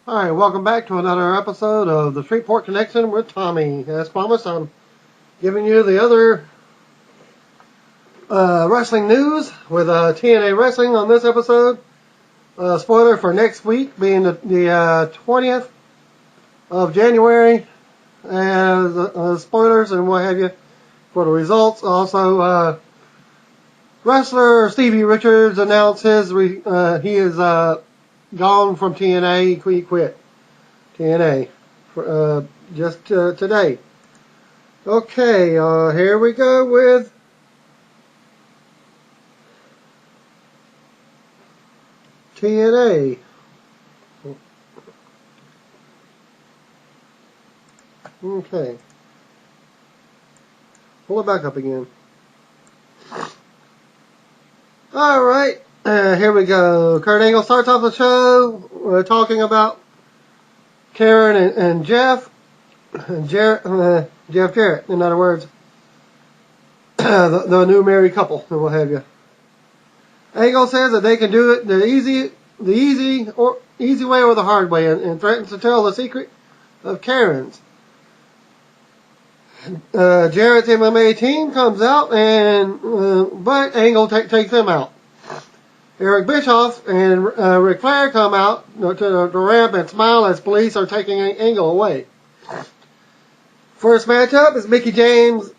Alright, welcome back to another episode of the Streetport Connection with Tommy. As promised, I'm giving you the other wrestling news with TNA Wrestling on this episode. Spoiler for next week being the 20th of January. And spoilers and what have you for the results. Also, wrestler Stevie Richards announced he is gone from TNA. He quit TNA for, just today. Okay, here we go with TNA. Okay. Pull it back up again. Alright, here we go. Kurt Angle starts off the show talking about Karen and Jeff. Jeff Jarrett, in other words. the new married couple, and what have you. Angle says that they can do it the easy way or the hard way, and threatens to tell the secret of Karen's. Jarrett's MMA team comes out, but Angle takes them out. Eric Bischoff and Ric Flair come out to the ramp and smile as police are taking Angle away. First matchup is Mickie James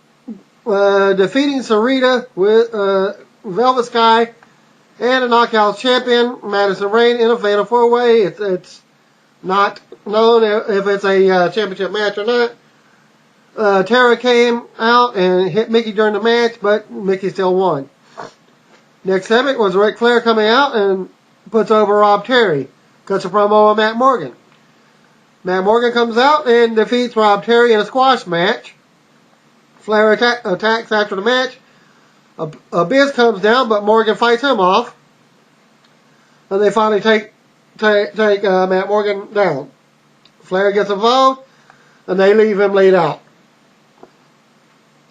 defeating Sarita with Velvet Sky and a knockout champion, Madison Rayne, in a fatal four-way. It's not known if it's a championship match or not. Tara came out and hit Mickie during the match, but Mickie still won. Next segment was Ric Flair coming out and puts over Rob Terry. Cuts a promo on Matt Morgan. Matt Morgan comes out and defeats Rob Terry in a squash match. Flair attacks after the match. Abyss comes down, but Morgan fights him off. And they finally take Matt Morgan down. Flair gets involved, and they leave him laid out.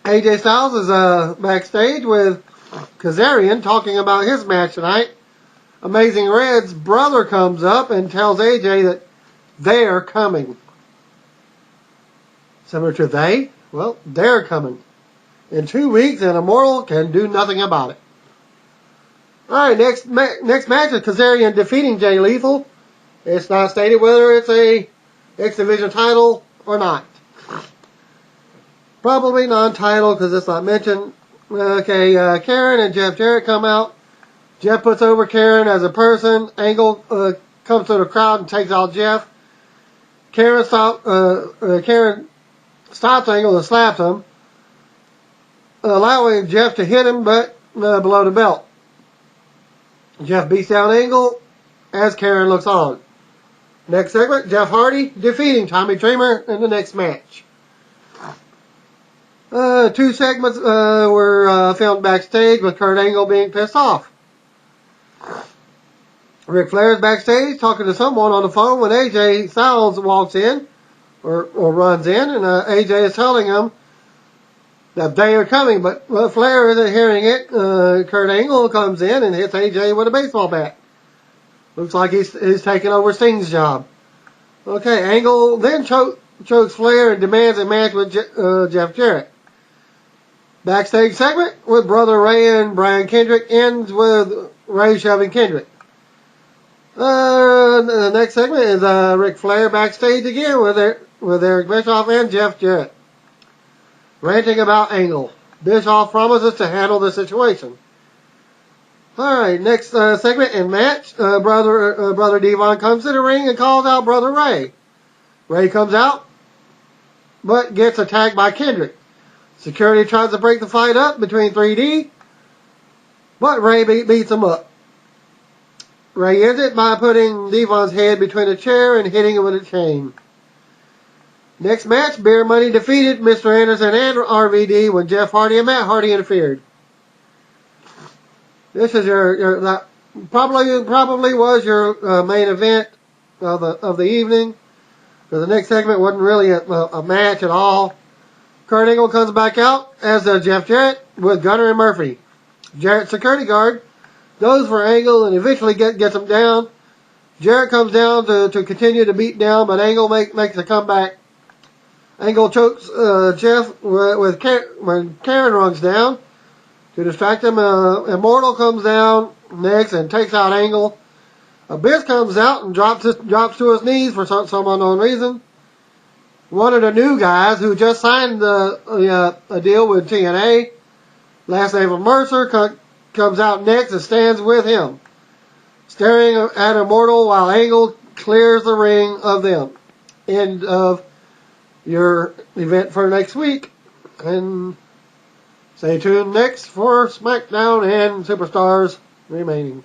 AJ Styles is backstage with Kazarian talking about his match tonight. Amazing Red's brother comes up and tells AJ that they're coming. Similar to they? Well, they're coming. In 2 weeks, and Immortal can do nothing about it. Alright, next match is Kazarian defeating Jay Lethal. It's not stated whether it's a X Division title or not. Probably non-title because it's not mentioned. Okay, Karen and Jeff Jarrett come out. Jeff puts over Karen as a person. Angle comes to the crowd and takes out Jeff. Karen stops Angle and slaps him, allowing Jeff to hit him, but below the belt. Jeff beats down Angle as Karen looks on. Next segment, Jeff Hardy defeating Tommy Dreamer in the next match. 2 segments were filmed backstage with Kurt Angle being pissed off. Ric Flair's backstage talking to someone on the phone when AJ Styles walks in or runs in, and AJ is telling him that they are coming, but Flair isn't hearing it. Kurt Angle comes in and hits AJ with a baseball bat. Looks like he's taking over Sting's job. Okay, Angle then chokes Flair and demands a match with Jeff Jarrett. Backstage segment with Brother Ray and Brian Kendrick ends with Ray shoving Kendrick. The next segment is Ric Flair backstage again with Eric Bischoff and Jeff Jarrett, ranting about Angle. Bischoff promises to handle the situation. Alright, next segment and match. Brother Devon comes to the ring and calls out Brother Ray. Ray comes out, but gets attacked by Kendrick. Security tries to break the fight up between 3D, but Ray beats him up. Ray ends it by putting Devon's head between a chair and hitting him with a chain. Next match, Beer Money defeated Mr. Anderson and RVD when Jeff Hardy and Matt Hardy interfered. This is your probably was your main event of the evening. Because the next segment wasn't really a match at all. Kurt Angle comes back out, as does Jeff Jarrett, with Gunner and Murphy. Jarrett's security guard goes for Angle and eventually gets him down. Jarrett comes down to continue to beat down, but Angle makes a comeback. Angle chokes Jeff when Karen runs down. To distract him, Immortal comes down next and takes out Angle. Abyss comes out and drops to his knees for some unknown reason. One of the new guys who just signed a deal with TNA, last name of Mercer, comes out next and stands with him, staring at Immortal while Angle clears the ring of them. End of your event for next week. And stay tuned next for SmackDown and Superstars remaining.